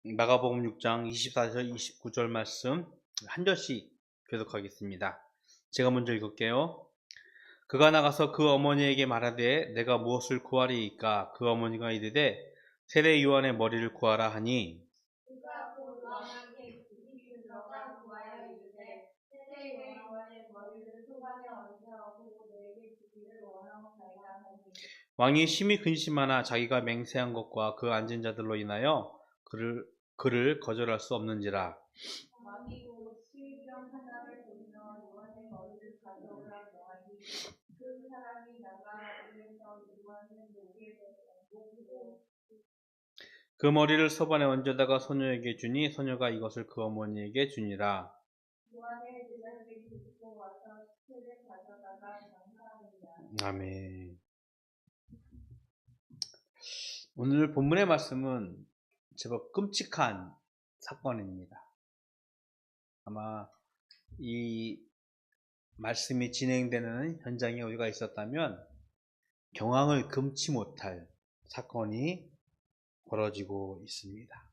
마가복음 6장 24절 29절 말씀 한 절씩 교독하겠습니다. 제가 먼저 읽을게요. 그가 나가서 그 어머니에게 말하되 내가 무엇을 구하리이까? 그 어머니가 이르되 세례 요한의 머리를 구하라 하니 그가 곧 요한에게 집이 들어가 구하여 이르되 세례 요한의 머리를 소반에 얹어 보고 내게 주기를 원하옵나이다 하니 왕이 심히 근심하나 자기가 맹세한 것과 그 앉은 자들로 인하여 그를 거절할 수 없는지라. 왕이 곧 시위병 하나를 보내어 요한의 머리를 가져오라 명하니 그 사람이 나가 이에서 요한의 목에 놓고 그 머리를 소반에 얹어다가 소녀에게 주니 소녀가 이것을 그 어머니에게 주니라. 요한의 제자들이 듣고 와서 시체를 가져다가 장사하니라. 아멘. 오늘 본문의 말씀은 제법 끔찍한 사건입니다. 아마 이 말씀이 진행되는 현장에 우리가 있었다면 경악을 금치 못할 사건이 벌어지고 있습니다.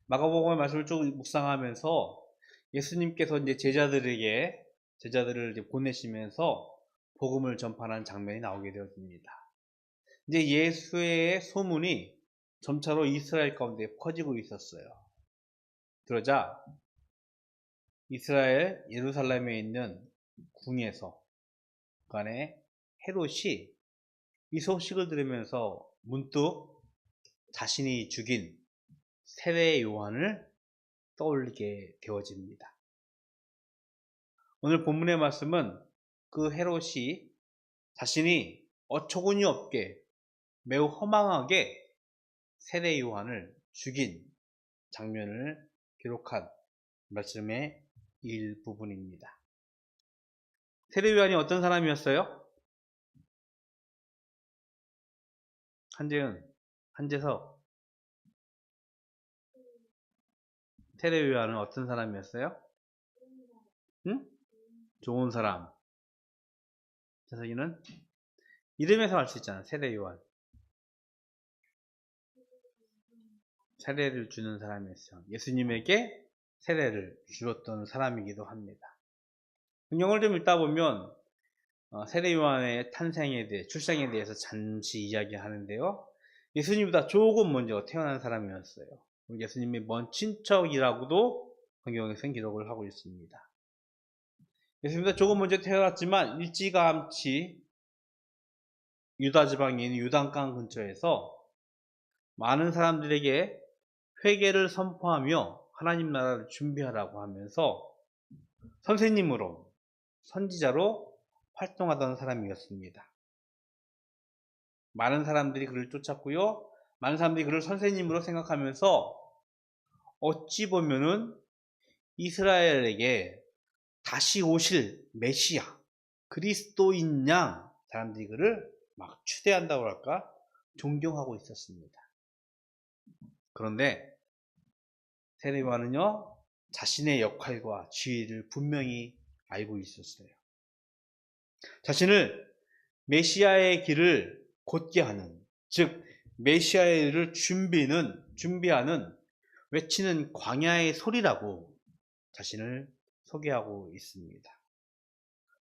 마가복음의 말씀을 쭉 묵상하면서 예수님께서 이제 제자들을 이제 보내시면서 복음을 전파하는 장면이 나오게 되어집니다. 이제 예수의 소문이 점차로 이스라엘 가운데 퍼지고 있었어요. 그러자 이스라엘 예루살렘에 있는 궁에서 그 안에 헤롯이 이 소식을 들으면서 문득 자신이 죽인 세례 요한을 떠올리게 되어집니다. 오늘 본문의 말씀은 그 헤롯이 자신이 어처구니 없게 매우 허망하게 세례 요한을 죽인 장면을 기록한 말씀의 일부분입니다. 세례 요한이 어떤 사람이었어요? 한재석. 세례 요한은 어떤 사람이었어요? 응? 좋은 사람. 재석이는 이름에서 알 수 있잖아. 세례 요한. 세례를 주는 사람이었어요. 예수님에게 세례를 주었던 사람이기도 합니다. 성경을 좀 읽다 보면 세례 요한의 탄생에 대해, 출생에 대해서 잠시 이야기하는데요. 예수님보다 조금 먼저 태어난 사람이었어요. 예수님의 먼 친척이라고도 성경에서는 기록을 하고 있습니다. 예수님보다 조금 먼저 태어났지만 일찌감치 유다 지방에 있는 요단강 근처에서 많은 사람들에게 회개를 선포하며 하나님 나라를 준비하라고 하면서 선생님으로, 선지자로 활동하던 사람이었습니다. 많은 사람들이 그를 쫓았고요. 많은 사람들이 그를 선생님으로 생각하면서 어찌 보면은 이스라엘에게 다시 오실 메시아, 그리스도인 양 사람들이 그를 막 추대한다고 할까? 존경하고 있었습니다. 그런데 세례 요한은요, 자신의 역할과 지위를 분명히 알고 있었어요. 자신을 메시아의 길을 곧게 하는, 즉 메시아의 일을 준비하는 외치는 광야의 소리라고 자신을 소개하고 있습니다.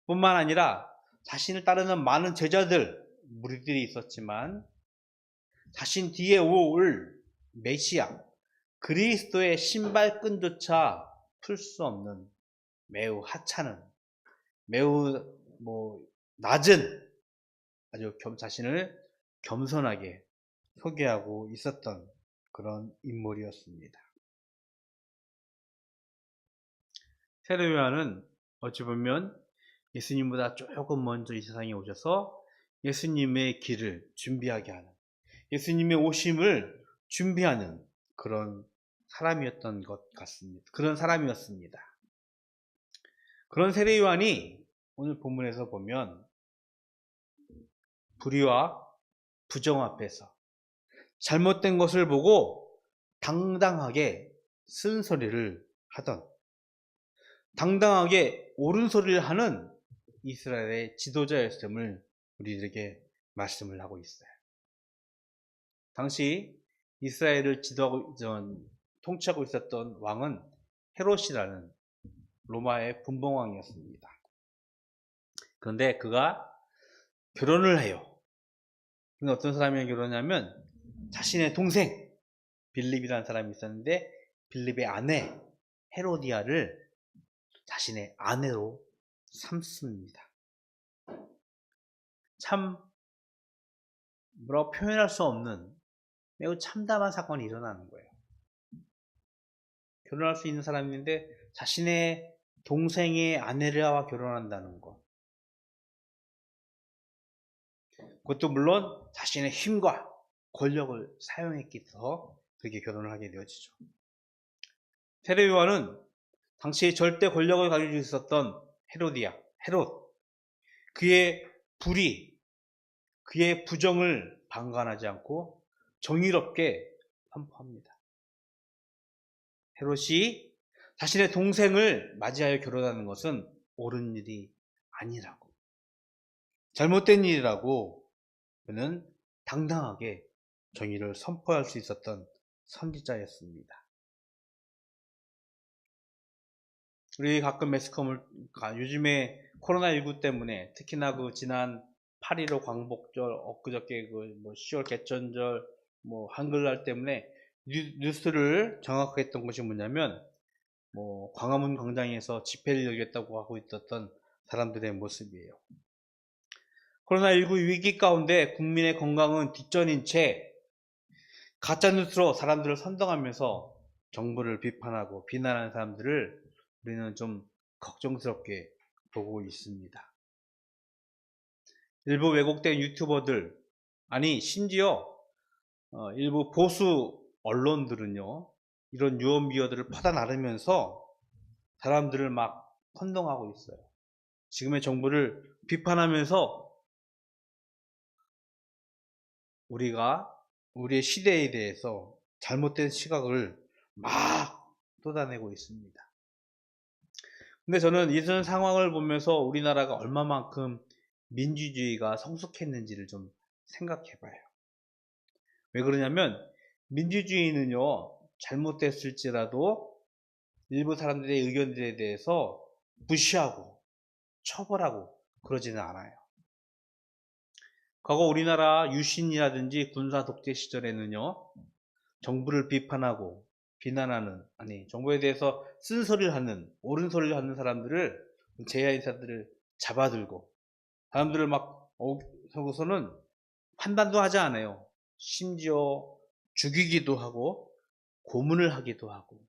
뿐만 아니라 자신을 따르는 많은 제자들, 무리들이 있었지만 자신 뒤에 올 메시아, 그리스도의 신발끈조차 풀 수 없는 매우 하찮은, 매우 낮은 아주 자신을 겸손하게 소개하고 있었던 그런 인물이었습니다. 세례 요한은 어찌 보면 예수님보다 조금 먼저 이 세상에 오셔서 예수님의 길을 준비하게 하는, 예수님의 오심을 준비하는 그런 사람이었던 것 같습니다. 그런 사람이었습니다. 그런 세례 요한이 오늘 본문에서 보면 불의와 부정 앞에서 잘못된 것을 보고 당당하게 쓴소리를 하던, 당당하게 옳은 소리를 하는 이스라엘의 지도자였음을 우리들에게 말씀을 하고 있어요. 당시 이스라엘을 통치하고 있었던 왕은 헤롯이라는 로마의 분봉왕이었습니다. 그런데 그가 결혼을 해요. 근데 어떤 사람이랑 결혼하냐면 자신의 동생 빌립이라는 사람이 있었는데 빌립의 아내 헤로디아를 자신의 아내로 삼습니다. 참 뭐라고 표현할 수 없는 매우 참담한 사건이 일어나는 거예요. 결혼할 수 있는 사람인데 자신의 동생의 아내와 결혼한다는 것. 그것도 물론 자신의 힘과 권력을 사용했기 때문에 그렇게 결혼을 하게 되어지죠. 세례 요한은 당시에 절대 권력을 가지고 있었던 헤롯, 그의 불의, 그의 부정을 방관하지 않고 정의롭게 선포합니다. 헤롯이 자신의 동생을 맞이하여 결혼하는 것은 옳은 일이 아니라고, 잘못된 일이라고 그는 당당하게 정의를 선포할 수 있었던 선지자였습니다. 우리 가끔 매스컴을 요즘에 코로나19 때문에 특히나 그 지난 8.15 광복절, 엊그저께 그 10월 개천절, 한글날 때문에 뉴스를 정확하게 했던 것이 뭐냐면 광화문 광장에서 집회를 열겠다고 하고 있었던 사람들의 모습이에요. 코로나19 위기 가운데 국민의 건강은 뒷전인 채 가짜뉴스로 사람들을 선동하면서 정부를 비판하고 비난하는 사람들을 우리는 좀 걱정스럽게 보고 있습니다. 일부 왜곡된 유튜버들, 아니 심지어 일부 보수 언론들은요, 이런 유언비어들을 퍼다 나르면서 사람들을 막 선동하고 있어요. 지금의 정부를 비판하면서 우리의 시대에 대해서 잘못된 시각을 막 쏟아내고 있습니다. 근데 저는 이런 상황을 보면서 우리나라가 얼마만큼 민주주의가 성숙했는지를 좀 생각해 봐요. 왜 그러냐면 민주주의는요, 잘못됐을지라도 일부 사람들의 의견들에 대해서 무시하고 처벌하고 그러지는 않아요. 과거 우리나라 유신이라든지 군사 독재 시절에는요, 정부를 비판하고 비난하는, 아니 정부에 대해서 쓴소리를 하는, 옳은 소리를 하는 사람들을, 제야인사들을 잡아들고 사람들을 막 서고서는 판단도 하지 않아요. 심지어 죽이기도 하고 고문을 하기도 하고.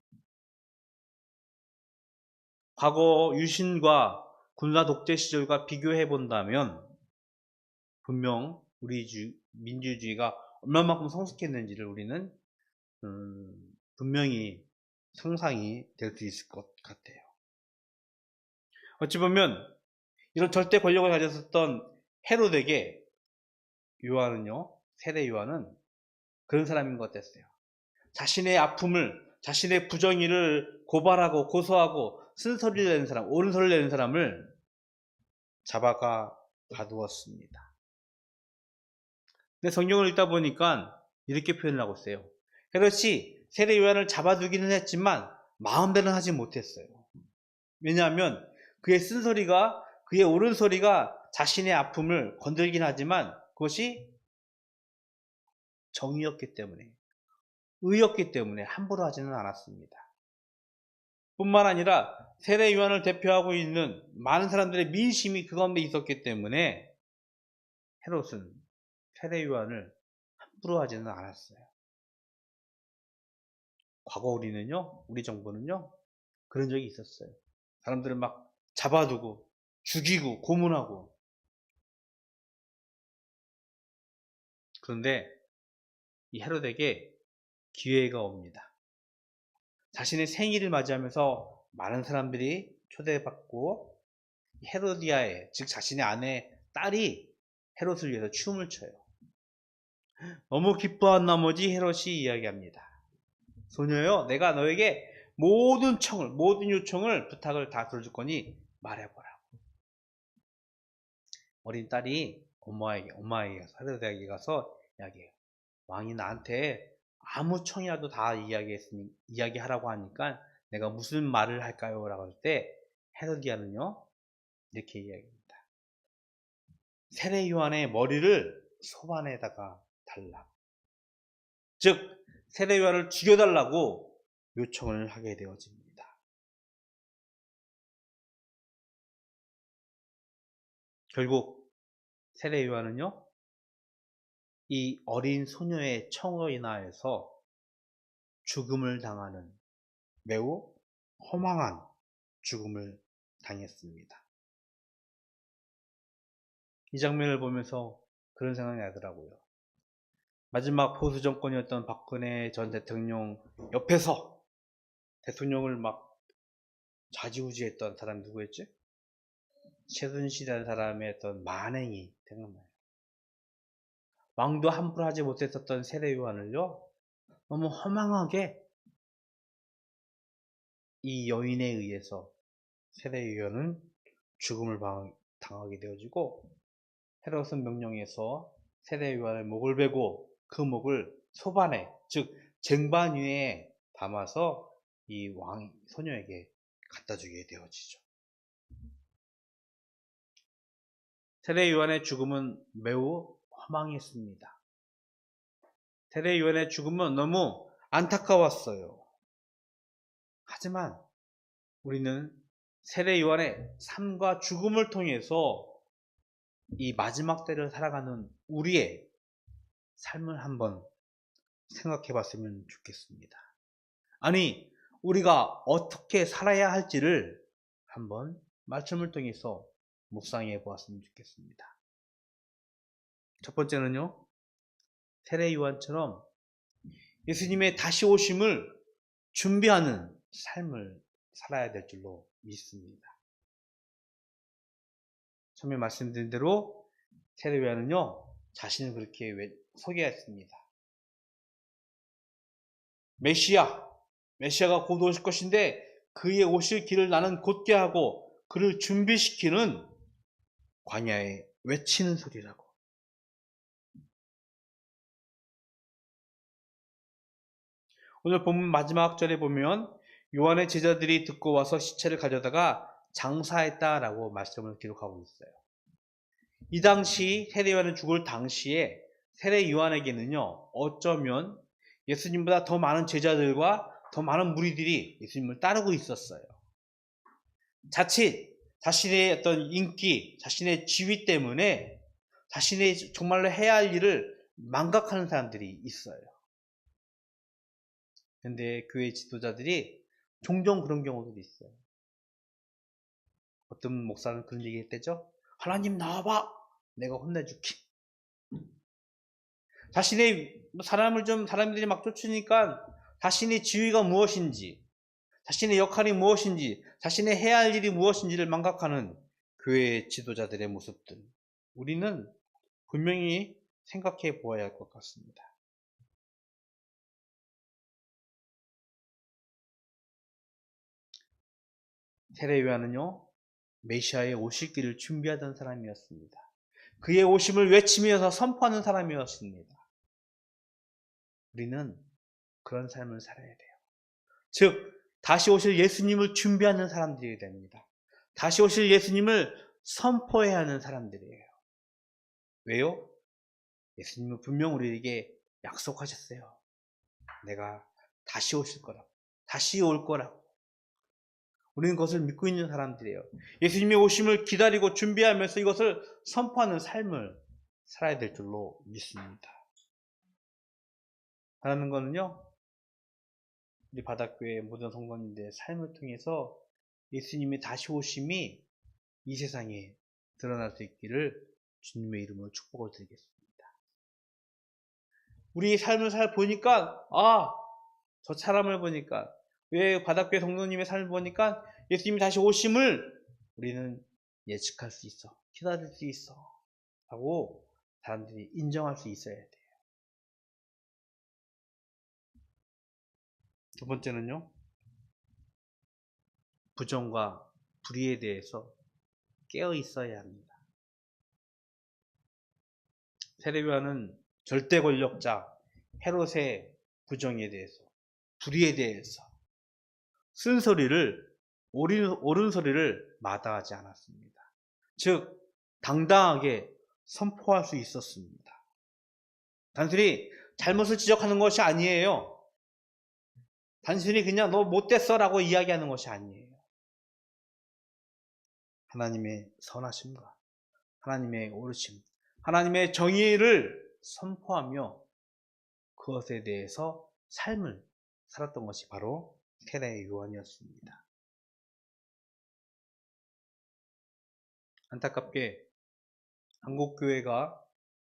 과거 유신과 군사 독재 시절과 비교해 본다면 분명 우리 민주주의가 얼마만큼 성숙했는지를 우리는 분명히 상상이 될 수 있을 것 같아요. 어찌 보면 이런 절대 권력을 가졌었던 헤롯에게 세례 요한은 그런 사람인 것 같았어요. 자신의 아픔을, 자신의 부정의를 고발하고 고소하고 쓴소리를 내는 사람, 옳은 소리를 내는 사람을 잡아가 가두었습니다. 근데 성경을 읽다 보니까 이렇게 표현을 하고 있어요. 헤롯이 세례 요한을 잡아두기는 했지만 마음대로는 하지 못했어요. 왜냐하면 그의 쓴소리가, 그의 옳은 소리가 자신의 아픔을 건들긴 하지만 그것이 정의였기 때문에, 의였기 때문에 함부로 하지는 않았습니다. 뿐만 아니라 세례 요한을 대표하고 있는 많은 사람들의 민심이 그 가운데 있었기 때문에 헤롯은 세례 요한을 함부로 하지는 않았어요. 과거 우리 정부는요, 그런 적이 있었어요. 사람들을 막 잡아두고 죽이고 고문하고. 그런데 이 헤롯에게 기회가 옵니다. 자신의 생일을 맞이하면서 많은 사람들이 초대받고 헤로디아의, 즉 자신의 아내 딸이 헤롯을 위해서 춤을 춰요. 너무 기뻐한 나머지 헤롯이 이야기합니다. 소녀여, 내가 너에게 모든 요청을, 부탁을 다 들어줄 거니 말해보라고. 어린 딸이 엄마에게 가서 헤로디아에게 가서 이야기해요. 왕이 나한테 아무 청이라도 다 이야기하라고 하니까 내가 무슨 말을 할까요? 라고 할 때 헤로디아는요 이렇게 이야기합니다. 세례 요한의 머리를 소반에다가 달라. 즉 세례 요한을 죽여달라고 요청을 하게 되어집니다. 결국 세례 요한은요 이 어린 소녀의 청으로 인하여서 죽음을 당하는 매우 허망한 죽음을 당했습니다. 이 장면을 보면서 그런 생각이 나더라고요. 마지막 보수 정권이었던 박근혜 전 대통령 옆에서 대통령을 막 좌지우지했던 사람이 누구였지? 최순실이라는 사람의 어떤 만행이 생각나요. 왕도 함부로 하지 못했었던 세례 요한을요 너무 허망하게 이 여인에 의해서 세례 요한은 죽음을 당하게 되어지고 헤롯은 명령해서 세례 요한의 목을 베고 그 목을 소반에 즉 쟁반 위에 담아서 이 왕 소녀에게 갖다 주게 되어지죠. 세례 요한의 죽음은 매우 허망했습니다. 세례 요한의 죽음은 너무 안타까웠어요. 하지만 우리는 세례 요한의 삶과 죽음을 통해서 이 마지막 때를 살아가는 우리의 삶을 한번 생각해 봤으면 좋겠습니다. 아니, 우리가 어떻게 살아야 할지를 한번 말씀을 통해서 묵상해 보았으면 좋겠습니다. 첫 번째는요, 세례 요한처럼 예수님의 다시 오심을 준비하는 삶을 살아야 될 줄로 믿습니다. 처음에 말씀드린 대로 세례 요한은요, 자신을 그렇게 소개했습니다. 메시아가 곧 오실 것인데 그의 오실 길을 나는 곧게 하고 그를 준비시키는 광야에 외치는 소리라고. 오늘 본문 마지막 절에 보면 요한의 제자들이 듣고 와서 시체를 가져다가 장사했다라고 말씀을 기록하고 있어요. 이 당시 세례 요한이 죽을 당시에 세례 요한에게는요 어쩌면 예수님보다 더 많은 제자들과 더 많은 무리들이 예수님을 따르고 있었어요. 자칫 자신의 어떤 인기, 자신의 지위 때문에 자신의 정말로 해야 할 일을 망각하는 사람들이 있어요. 그런데 교회 지도자들이 종종 그런 경우도 있어요. 어떤 목사는 그런 얘기 했대죠. 하나님 나와봐. 내가 혼내줄게. 자신의 사람들이 막 쫓으니까 자신의 지위가 무엇인지, 자신의 역할이 무엇인지, 자신의 해야 할 일이 무엇인지를 망각하는 교회 지도자들의 모습들. 우리는 분명히 생각해 보아야 할 것 같습니다. 세례 요한은요, 메시아의 오실 길을 준비하던 사람이었습니다. 그의 오심을 외치면서 선포하는 사람이었습니다. 우리는 그런 삶을 살아야 돼요. 즉, 다시 오실 예수님을 준비하는 사람들이 됩니다. 다시 오실 예수님을 선포해야 하는 사람들이에요. 왜요? 예수님은 분명 우리에게 약속하셨어요. 내가 다시 오실 거라고. 다시 올 거라고. 우리는 그것을 믿고 있는 사람들이에요. 예수님의 오심을 기다리고 준비하면서 이것을 선포하는 삶을 살아야 될 줄로 믿습니다. 하나는 거는요, 우리 바닷교회 모든 성도님들의 삶을 통해서 예수님의 다시 오심이 이 세상에 드러날 수 있기를 주님의 이름으로 축복을 드리겠습니다. 우리 삶을 보니까, 저 사람을 보니까, 왜 바닷교회 성도님의 삶을 보니까 예수님이 다시 오심을 우리는 예측할 수 있어. 기다릴 수 있어. 하고 사람들이 인정할 수 있어야 돼요. 두 번째는요, 부정과 불의에 대해서 깨어 있어야 합니다. 세례 요한은 절대 권력자 헤롯의 부정에 대해서, 불의에 대해서 쓴소리를, 옳은 소리를 마다하지 않았습니다. 즉 당당하게 선포할 수 있었습니다. 단순히 잘못을 지적하는 것이 아니에요. 단순히 그냥 너 못됐어 라고 이야기하는 것이 아니에요. 하나님의 선하심과 하나님의 옳으심, 하나님의 정의를 선포하며 그것에 대해서 삶을 살았던 것이 바로 세례 요한이었습니다. 안타깝게 한국교회가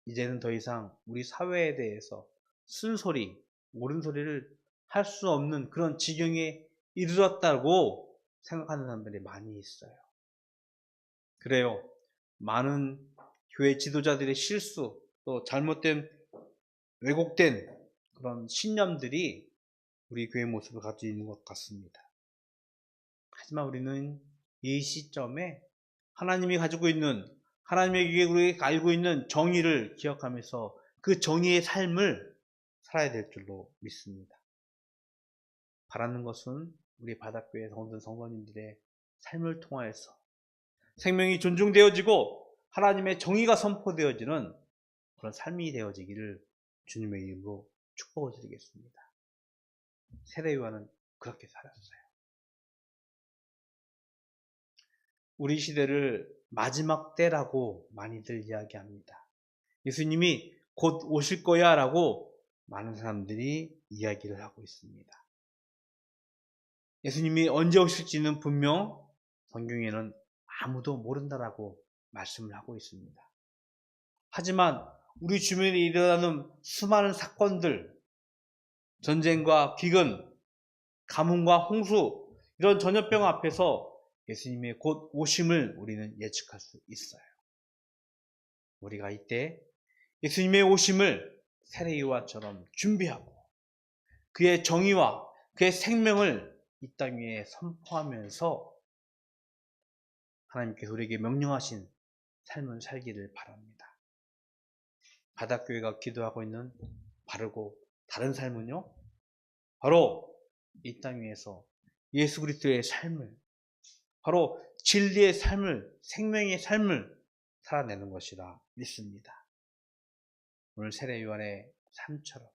이제는 더 이상 우리 사회에 대해서 쓴소리, 옳은 소리를 할 수 없는 그런 지경에 이르렀다고 생각하는 사람들이 많이 있어요. 그래요. 많은 교회 지도자들의 실수, 또 잘못된, 왜곡된 그런 신념들이 우리 교회 모습을 가지고 있는 것 같습니다. 하지만 우리는 이 시점에 하나님이 가지고 있는, 하나님의 우리가 알고 있는 정의를 기억하면서 그 정의의 삶을 살아야 될 줄로 믿습니다. 바라는 것은 우리 바닷교회 성도들 성도님들의 삶을 통하여서 생명이 존중되어지고 하나님의 정의가 선포되어지는 그런 삶이 되어지기를 주님의 이름으로 축복을 드리겠습니다. 세례 요한은 그렇게 살았어요. 우리 시대를 마지막 때라고 많이들 이야기합니다. 예수님이 곧 오실 거야 라고 많은 사람들이 이야기를 하고 있습니다. 예수님이 언제 오실지는 분명 성경에는 아무도 모른다라고 말씀을 하고 있습니다. 하지만 우리 주변에 일어나는 수많은 사건들, 전쟁과 기근, 가뭄과 홍수, 이런 전염병 앞에서 예수님의 곧 오심을 우리는 예측할 수 있어요. 우리가 이때 예수님의 오심을 세례 요한처럼 준비하고 그의 정의와 그의 생명을 이 땅 위에 선포하면서 하나님께서 우리에게 명령하신 삶을 살기를 바랍니다. 바닷교회가 기도하고 있는 바르고 다른 삶은요, 바로 이 땅 위에서 예수 그리스도의 삶을, 바로 진리의 삶을, 생명의 삶을 살아내는 것이라 믿습니다. 오늘 세례 요한의 삶처럼,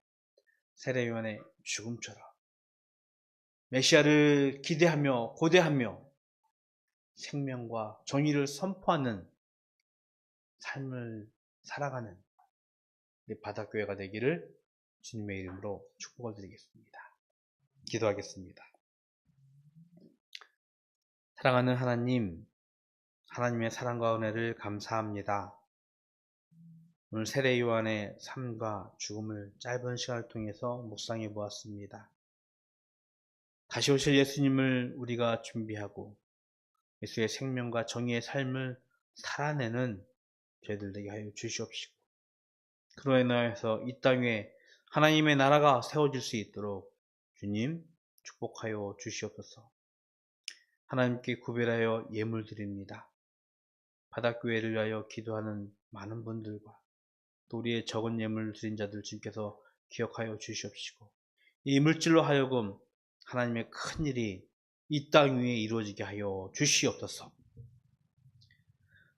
세례 요한의 죽음처럼 메시아를 기대하며 고대하며 생명과 정의를 선포하는 삶을 살아가는 우리 바닷교회가 되기를 주님의 이름으로 축복을 드리겠습니다. 기도하겠습니다. 사랑하는 하나님, 하나님의 사랑과 은혜를 감사합니다. 오늘 세례 요한의 삶과 죽음을 짧은 시간을 통해서 묵상해 보았습니다. 다시 오실 예수님을 우리가 준비하고 예수의 생명과 정의의 삶을 살아내는 저희들 되게 하여 주시옵시고, 그로 인하여서 이 땅에 하나님의 나라가 세워질 수 있도록 주님 축복하여 주시옵소서. 하나님께 구별하여 예물 드립니다. 바닷교회를 위하여 기도하는 많은 분들과 또 우리의 적은 예물 드린 자들 주님께서 기억하여 주시옵시고, 이 물질로 하여금 하나님의 큰 일이 이 땅 위에 이루어지게 하여 주시옵소서.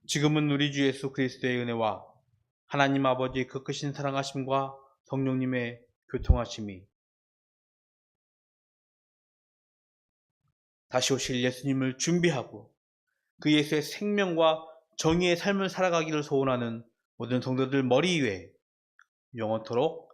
지금은 우리 주 예수 그리스도의 은혜와 하나님 아버지의 그 크신 사랑하심과 성령님의 교통하심이, 다시 오실 예수님을 준비하고 그 예수의 생명과 정의의 삶을 살아가기를 소원하는 모든 성도들 머리 위에 영원토록